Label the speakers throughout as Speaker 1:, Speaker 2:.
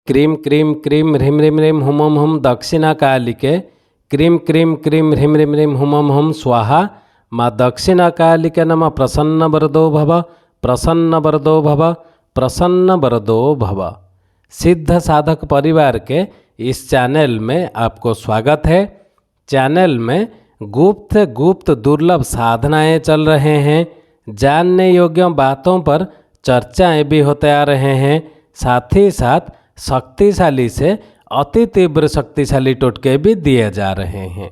Speaker 1: क्रीं क्रीं क्रीं ह्रीं ह्रीं ह्रीं हुम हुम हुम दक्षिणाकालिके क्रीं क्रीं क्रीं ह्रीं ह्रीं ह्रीं हुम हुम हुम स्वाहा। माँ दक्षिणाकालिके नमः। प्रसन्नवरदो भव, प्रसन्नवरदो भव, प्रसन्नवरदो भव। सिद्ध साधक परिवार के इस चैनल में आपको स्वागत है। चैनल में गुप्त दुर्लभ साधनाएं चल रहे हैं। जानने योग्य बातों पर चर्चाएं भी होते आ रहे हैं। साथ ही साथ शक्तिशाली से अति तीव्र शक्तिशाली टोटके भी दिए जा रहे हैं।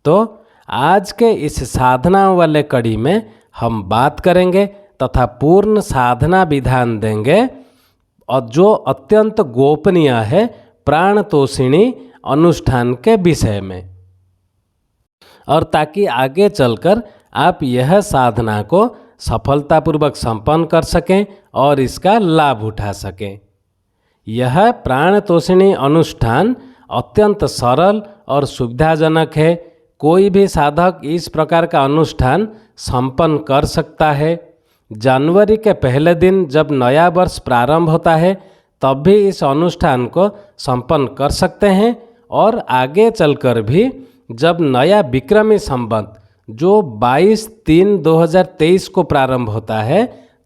Speaker 1: तो आज के इस साधना वाले कड़ी में हम बात करेंगे तथा पूर्ण साधना विधान देंगे और जो अत्यंत गोपनीय है प्राण तोषिणी अनुष्ठान के विषय में, और ताकि आगे चलकर आप यह साधना को सफलतापूर्वक संपन्न कर सकें और इसका लाभ उठा सकें। यह प्राण तोषिणी अनुष्ठान अत्यंत सरल और सुविधाजनक है। कोई भी साधक इस प्रकार का अनुष्ठान संपन्न कर सकता है। जनवरी के पहले दिन जब नया वर्ष प्रारंभ होता है तब भी इस अनुष्ठान को संपन्न कर सकते हैं, और आगे चलकर भी जब नया विक्रमी संवत जो 22/3/2023 को प्रारंभ होता है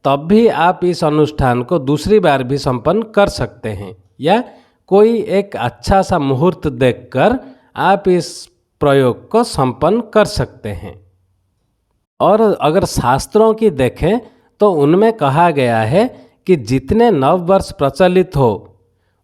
Speaker 1: तब भी आप इस अनुष्ठान को दूसरी बार भी संपन्न कर सकते हैं, या कोई एक अच्छा सा मुहूर्त देखकर आप इस प्रयोग को संपन्न कर सकते हैं। और अगर शास्त्रों की देखें तो उनमें कहा गया है कि जितने नववर्ष प्रचलित हो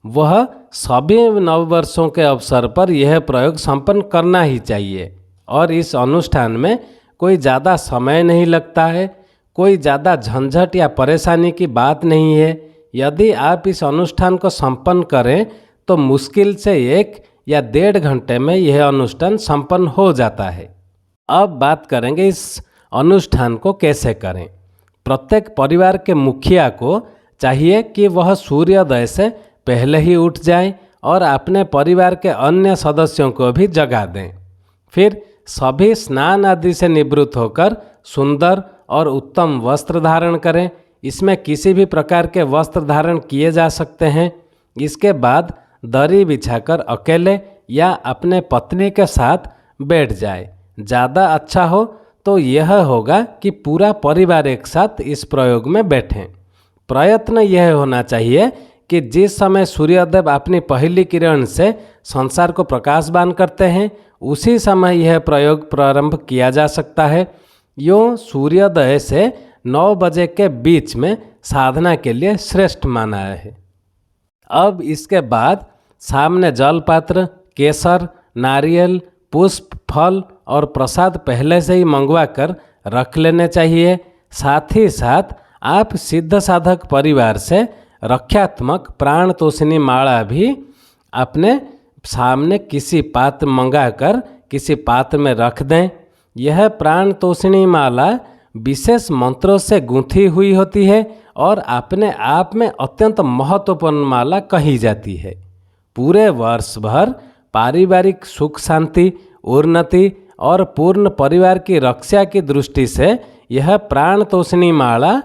Speaker 1: वह सभी नववर्षों के अवसर पर यह प्रयोग संपन्न करना ही चाहिए। और इस अनुष्ठान में कोई ज़्यादा समय नहीं लगता है, कोई ज़्यादा झंझट या परेशानी की बात नहीं है। यदि आप इस अनुष्ठान को संपन्न करें तो मुश्किल से 1 या 1.5 घंटे में यह अनुष्ठान संपन्न हो जाता है। अब बात करेंगे इस अनुष्ठान को कैसे करें। प्रत्येक परिवार के मुखिया को चाहिए कि वह सूर्योदय से पहले ही उठ जाएं और अपने परिवार के अन्य सदस्यों को भी जगा दें। फिर सभी स्नान आदि से निवृत्त होकर सुंदर और उत्तम वस्त्र धारण करें। इसमें किसी भी प्रकार के वस्त्र धारण किए जा सकते हैं। इसके बाद दरी बिछाकर अकेले या अपने पत्नी के साथ बैठ जाए। ज़्यादा अच्छा हो तो यह होगा कि पूरा परिवार एक साथ इस प्रयोग में बैठें। प्रयत्न यह होना चाहिए कि जिस समय सूर्यदेव अपनी पहली किरण से संसार को प्रकाशवान करते हैं उसी समय यह प्रयोग प्रारंभ किया जा सकता है। यूँ सूर्योदय से 9 बजे के बीच में साधना के लिए श्रेष्ठ माना है। अब इसके बाद सामने जल पात्र, केसर, नारियल, पुष्प, फल और प्रसाद पहले से ही मंगवा कर रख लेने चाहिए। साथ ही साथ आप सिद्ध साधक परिवार से रक्षात्मक प्राण तोषिणी माला भी अपने सामने किसी पात्र मंगाकर किसी पात्र में रख दें। यह प्राण तोषिणी माला विशेष मंत्रों से गूंथी हुई होती है और अपने आप में अत्यंत महत्वपूर्ण माला कही जाती है। पूरे वर्ष भर पारिवारिक सुख शांति, उन्नति और पूर्ण परिवार की रक्षा की दृष्टि से यह प्राण तोषिणी माला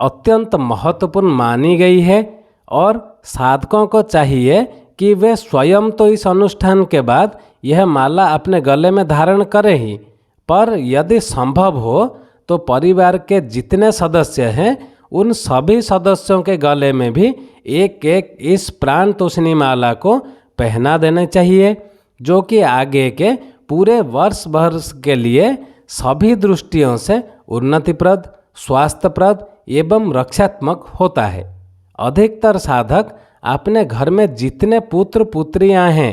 Speaker 1: अत्यंत महत्वपूर्ण मानी गई है। और साधकों को चाहिए कि वे स्वयं तो इस अनुष्ठान के बाद यह माला अपने गले में धारण करें ही, पर यदि संभव हो तो परिवार के जितने सदस्य हैं उन सभी सदस्यों के गले में भी एक एक इस प्राण तोषिणी माला को पहना देना चाहिए, जो कि आगे के पूरे वर्ष भर के लिए सभी दृष्टियों से उन्नतिप्रद, स्वास्थ्यप्रद एवं रक्षात्मक होता है। अधिकतर साधक अपने घर में जितने पुत्र पुत्रियां हैं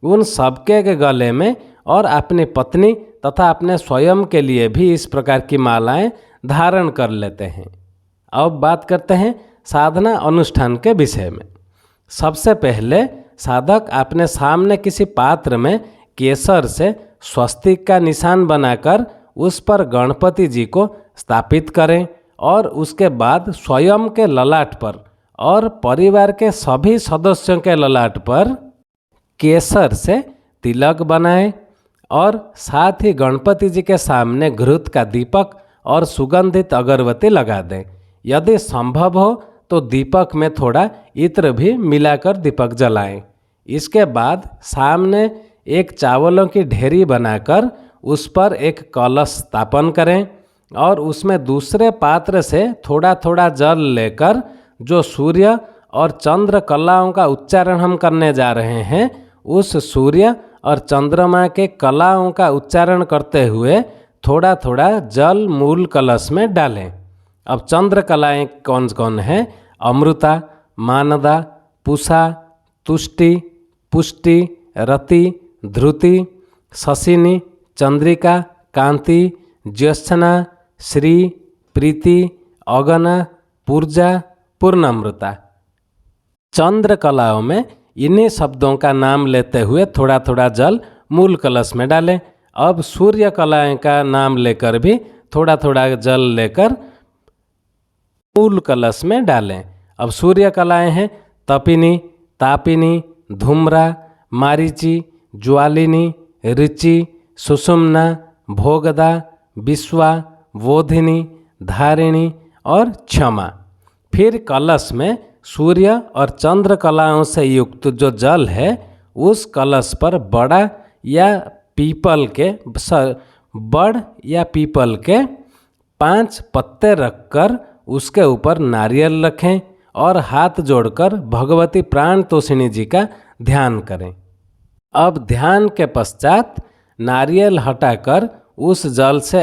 Speaker 1: उन सबके के गले में और अपनी पत्नी तथा अपने स्वयं के लिए भी इस प्रकार की मालाएं धारण कर लेते हैं। अब बात करते हैं साधना अनुष्ठान के विषय में। सबसे पहले साधक अपने सामने किसी पात्र में केसर से स्वस्तिक का निशान बनाकर उस पर गणपति जी को स्थापित करें और उसके बाद स्वयं के ललाट पर और परिवार के सभी सदस्यों के ललाट पर केसर से तिलक बनाएं और साथ ही गणपति जी के सामने घृत का दीपक और सुगंधित अगरबत्ती लगा दें। यदि संभव हो तो दीपक में थोड़ा इत्र भी मिलाकर दीपक जलाएं। इसके बाद सामने एक चावलों की ढेरी बनाकर उस पर एक कलश स्थापन करें और उसमें दूसरे पात्र से थोड़ा थोड़ा जल लेकर जो सूर्य और चंद्र कलाओं का उच्चारण हम करने जा रहे हैं, उस सूर्य और चंद्रमा के कलाओं का उच्चारण करते हुए थोड़ा थोड़ा जल मूल कलश में डालें। अब चंद्र कलाएँ कौन कौन हैं? अमृता, मानदा, पूषा, तुष्टि, पुष्टि, रति, ध्रुति, शशिनी, चंद्रिका, कांति, ज्योत्सना, श्री, प्रीति, अगना, पूर्जा, पूर्णामृता। चंद्र कलाओं में इन्हीं शब्दों का नाम लेते हुए थोड़ा थोड़ा जल मूल कलश में डालें। अब सूर्य कलाएं का नाम लेकर भी थोड़ा थोड़ा जल लेकर मूल कलश में डालें। अब सूर्य कलाएं हैं तपिनी, तापिनी, धूम्रा, मारीची, ज्वालिनी, ऋचि, सुषुम्ना, भोगदा, विश्वा, बोधिनी, धारिणी और क्षमा। फिर कलश में सूर्य और चंद्र कलाओं से युक्त जो जल है उस कलश पर बड़ या पीपल के 5 पत्ते रखकर उसके ऊपर नारियल रखें और हाथ जोड़कर भगवती प्राण तोषिणी जी का ध्यान करें। अब ध्यान के पश्चात नारियल हटाकर उस जल से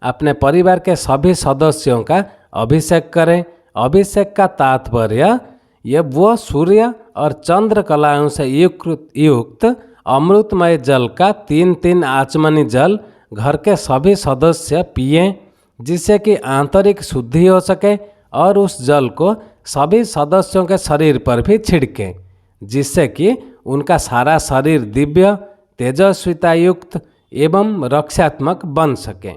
Speaker 1: अपने परिवार के सभी सदस्यों का अभिषेक करें। अभिषेक का तात्पर्य ये वो सूर्य और चंद्र कलाओं से युक्त अमृतमय जल का 3-3 आचमनी जल घर के सभी सदस्य पिएं, जिससे कि आंतरिक शुद्धि हो सके और उस जल को सभी सदस्यों के शरीर पर भी छिड़कें, जिससे कि उनका सारा शरीर दिव्य, तेजस्विता युक्त एवं रक्षात्मक बन सके।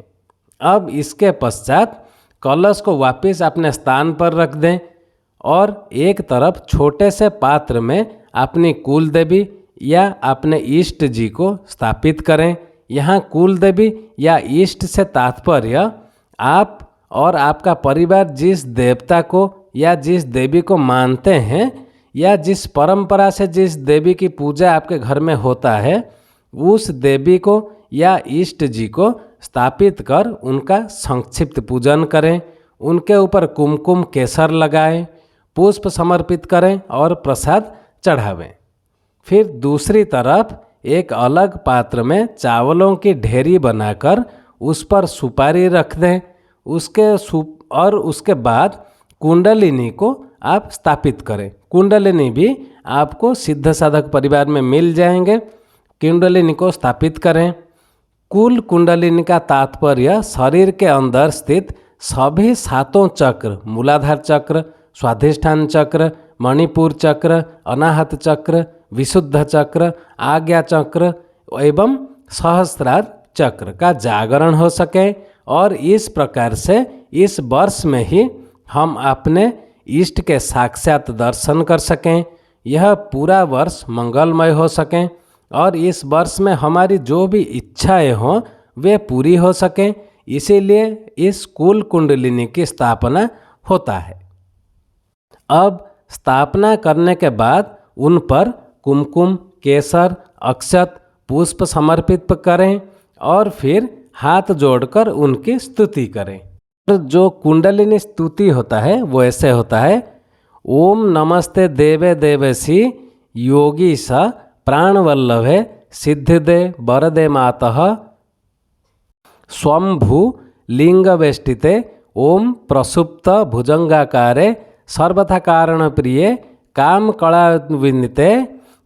Speaker 1: अब इसके पश्चात कलश को वापस अपने स्थान पर रख दें और एक तरफ छोटे से पात्र में अपनी कुल देवी या अपने इष्ट जी को स्थापित करें। यहाँ कुल देवी या इष्ट से तात्पर्य आप और आपका परिवार जिस देवता को या जिस देवी को मानते हैं या जिस परंपरा से जिस देवी की पूजा आपके घर में होता है, उस देवी को या इष्ट जी को स्थापित कर उनका संक्षिप्त पूजन करें, उनके ऊपर कुमकुम केसर लगाएं, पुष्प समर्पित करें और प्रसाद चढ़ावें। फिर दूसरी तरफ एक अलग पात्र में चावलों की ढेरी बनाकर उस पर सुपारी रख दें। उसके बाद कुंडलिनी को आप स्थापित करें। कुंडलिनी भी आपको सिद्ध साधक परिवार में मिल जाएंगे। कुंडलिनी को स्थापित करें। कुल कुंडलिनी का तात्पर्य शरीर के अंदर स्थित सभी 7 चक्र, मूलाधार चक्र, स्वाधिष्ठान चक्र, मणिपुर चक्र, अनाहत चक्र, विशुद्ध चक्र, आज्ञा चक्र एवं सहस्रार चक्र का जागरण हो सके और इस प्रकार से इस वर्ष में ही हम अपने इष्ट के साक्षात दर्शन कर सकें, यह पूरा वर्ष मंगलमय हो सकें और इस वर्ष में हमारी जो भी इच्छाएं हों वे पूरी हो सकें। इसीलिए इस कुल कुंडलिनी की स्थापना होता है। अब स्थापना करने के बाद उन पर कुमकुम, केसर, अक्षत, पुष्प समर्पित करें और फिर हाथ जोड़कर उनकी स्तुति करें। जो कुंडलिनी स्तुति होता है वो ऐसे होता है: ओम नमस्ते देवे देवेशी योगी स प्राणवल्लभे सिद्धिदे वरदे मातः स्वंभू लिंगवेष्टिते ओम प्रसुप्त भुजंगाकारे सर्वथा कारण प्रिये काम कलाविनिते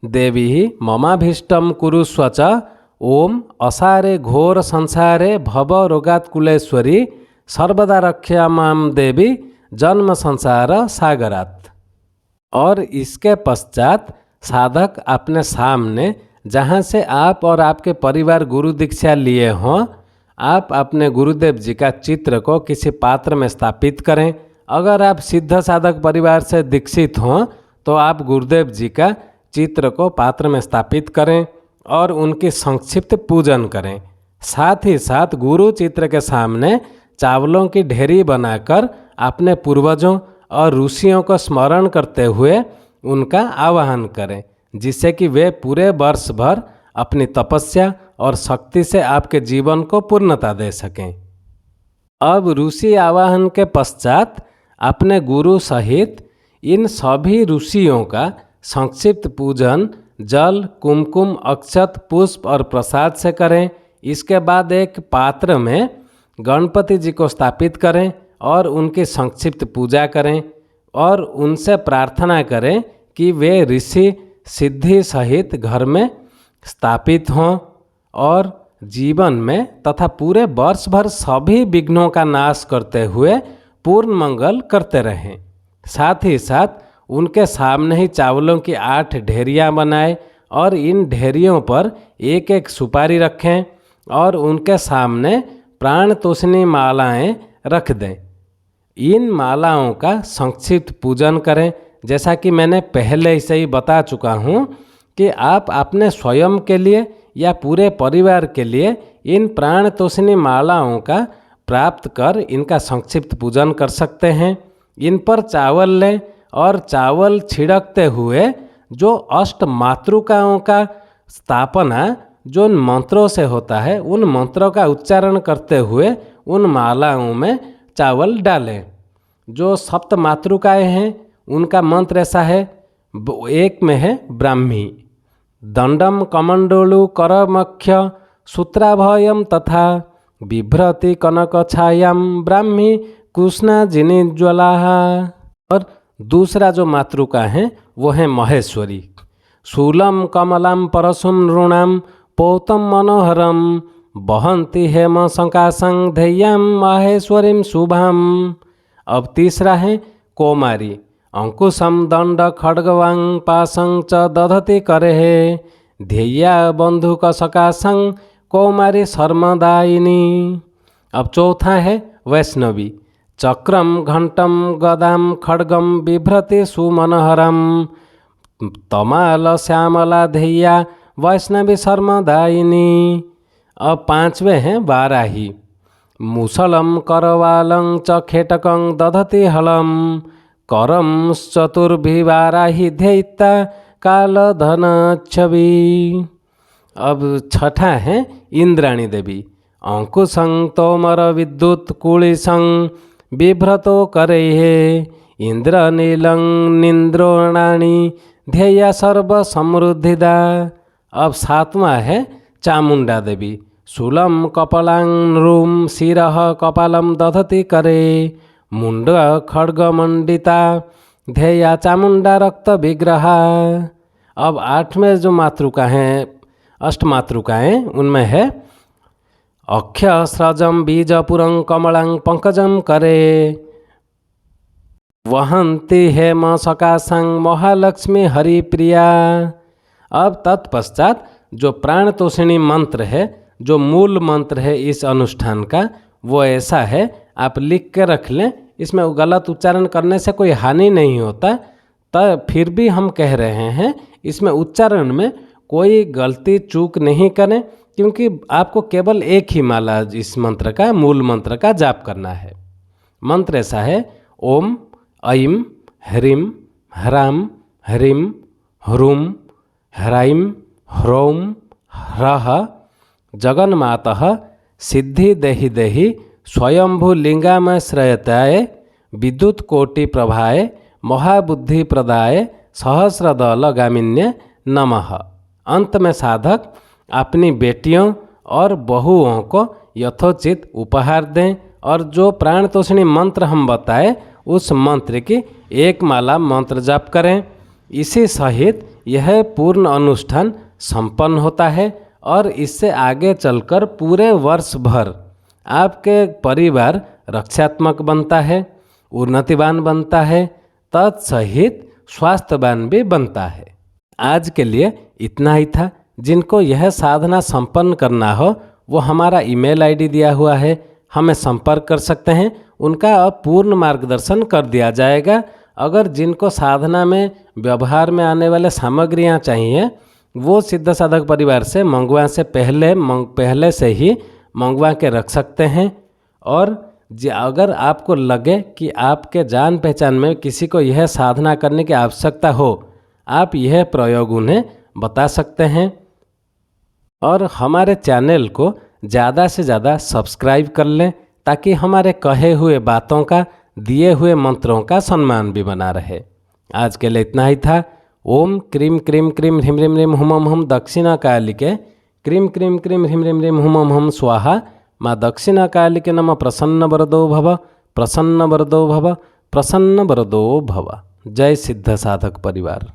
Speaker 1: देवी ममाभीष्टम कुरुस्व च ओम असारे घोर संसारे भव रोगात्कुलेश्वरी सर्वदा रक्षा माम देवी जन्म संसार सागरात। और इसके पश्चात साधक अपने सामने जहाँ से आप और आपके परिवार गुरु दीक्षा लिए हों, आप अपने गुरुदेव जी का चित्र को किसी पात्र में स्थापित करें। अगर आप सिद्ध साधक परिवार से दीक्षित हों तो आप गुरुदेव जी का चित्र को पात्र में स्थापित करें और उनकी संक्षिप्त पूजन करें। साथ ही साथ गुरु चित्र के सामने चावलों की ढेरी बनाकर अपने पूर्वजों और ऋषियों को स्मरण करते हुए उनका आवाहन करें, जिससे कि वे पूरे वर्ष भर अपनी तपस्या और शक्ति से आपके जीवन को पूर्णता दे सकें। अब ऋषि आवाहन के पश्चात अपने गुरु सहित इन सभी ऋषियों का संक्षिप्त पूजन जल, कुमकुम, अक्षत, पुष्प और प्रसाद से करें। इसके बाद एक पात्र में गणपति जी को स्थापित करें और उनकी संक्षिप्त पूजा करें और उनसे प्रार्थना करें कि वे ऋषि सिद्धि सहित घर में स्थापित हों और जीवन में तथा पूरे वर्ष भर सभी विघ्नों का नाश करते हुए पूर्ण मंगल करते रहें। साथ ही साथ उनके सामने ही चावलों की 8 ढेरियाँ बनाएं और इन ढेरियों पर एक एक सुपारी रखें और उनके सामने प्राण तोषणी मालाएं रख दें। इन मालाओं का संक्षिप्त पूजन करें। जैसा कि मैंने पहले से ही बता चुका हूँ कि आप अपने स्वयं के लिए या पूरे परिवार के लिए इन प्राण तोषणी मालाओं का प्राप्त कर इनका संक्षिप्त पूजन कर सकते हैं। इन पर चावल लें और चावल छिड़कते हुए जो अष्ट मातृकाओं का स्थापना जो उन मंत्रों से होता है, उन मंत्रों का उच्चारण करते हुए उन मालाओं में चावल डालें। जो सप्त मातृकाएँ हैं उनका मंत्र ऐसा है, एक में है ब्राह्मी, दंडम कमंडलु करमख्य सूत्राभयम तथा बिभ्रति कनक छायाम ब्राह्मी कृष्णा जिनिज्वला। और दूसरा जो मातृका है वो है महेश्वरी, शूलम कमलाम परशुम नृणाम पौतम मनोहरम बहंती हेम संकाशं धैर्यम माहेश्वरीम शुभाम। अब तीसरा है कौमारी, अंकुशम दंड खड्गवांग पाशं च दधति करेः ध्येया बंधुक सकाशं कौमारी शर्मदायिनी। अब चौथा है वैष्णवी, चक्रम घंटम गदाम खड्गम बिभ्रति सुमनोहरम तमाल श्यामला ध्येया वैष्णवी शर्मदायिनी। अब पांचवे हैं वाराही, मुसलम करवालं च खेटकं दधति हलम करम चतुर्भिवाराही ध्येयिता कालधन छवि। अब छठा है इंद्राणी देवी, अंकुशं तोमर विद्युत कुलिशं बिभ्रतो करेः इंद्रनीलं निन्द्रोणाणी ध्येया सर्व समृद्धिदा। अब सातवां है चामुंडा देवी, शूलम कपालां नृम शिरः कपालम दधति करे मुंड खड्गमंडिता ध्येया चामुंडा रक्त विग्रहा। अब आठवें जो मातृका हैं, अष्टमातृकाएँ, उनमें है अक्ष स्रजम बीजपुरं कमलं पंकजम करे वहंती हेम सकाशं महालक्ष्मी हरिप्रिया। अब तत्पश्चात जो प्राण तोषिणी मंत्र है, जो मूल मंत्र है इस अनुष्ठान का, वो ऐसा है, आप लिख के रख लें। इसमें गलत उच्चारण करने से कोई हानि नहीं होता, तो फिर भी हम कह रहे हैं इसमें उच्चारण में कोई गलती चूक नहीं करें, क्योंकि आपको केवल एक ही माला इस मंत्र का, मूल मंत्र का जाप करना है। मंत्र ऐसा है, ओम ऐं ह्रीं ह्रां ह्रीं ह्रूं ह्राइं ह्रौं ह्रः जगन्मातः सिद्धि देहि देहि स्वयंभू लिंगामय श्रयताय विद्युत कोटि प्रभाय महाबुद्धि प्रदाय सहस्रदल गामिन्य नमः। अंत में साधक अपनी बेटियों और बहुओं को यथोचित उपहार दें और जो प्राण तोषिणी मंत्र हम बताए उस मंत्र की एक माला मंत्र जाप करें। इसी सहित यह पूर्ण अनुष्ठान संपन्न होता है और इससे आगे चलकर पूरे वर्ष भर आपके परिवार रक्षात्मक बनता है, उन्नतिवान बनता है, तत्सहित स्वास्थ्यवान भी बनता है। आज के लिए इतना ही था। जिनको यह साधना संपन्न करना हो वो हमारा ईमेल आईडी दिया हुआ है, हमें संपर्क कर सकते हैं, उनका अब पूर्ण मार्गदर्शन कर दिया जाएगा। अगर जिनको साधना में व्यवहार में आने वाले सामग्रियां चाहिए वो सिद्ध साधक परिवार से मंगवा से पहले से ही मंगवा के रख सकते हैं। और जी अगर आपको लगे कि आपके जान पहचान में किसी को यह साधना करने की आवश्यकता हो, आप यह प्रयोग उन्हें बता सकते हैं। और हमारे चैनल को ज़्यादा से ज़्यादा सब्सक्राइब कर लें ताकि हमारे कहे हुए बातों का, दिए हुए मंत्रों का सम्मान भी बना रहे। आज के लिए इतना ही था। ओम क्रीम क्रीम क्रीम ह्रीम ह्रीम ह्रीम हुम हम दक्षिणा कालिके क्रीम क्रीम क्रीम ह्रीम ह्रीम ह्रीम हुम हम स्वाहा माँ दक्षिणा कालिके नमः प्रसन्न वरदो भव प्रसन्न वरदो भव प्रसन्न वरदो भव। जय सिद्ध साधक परिवार।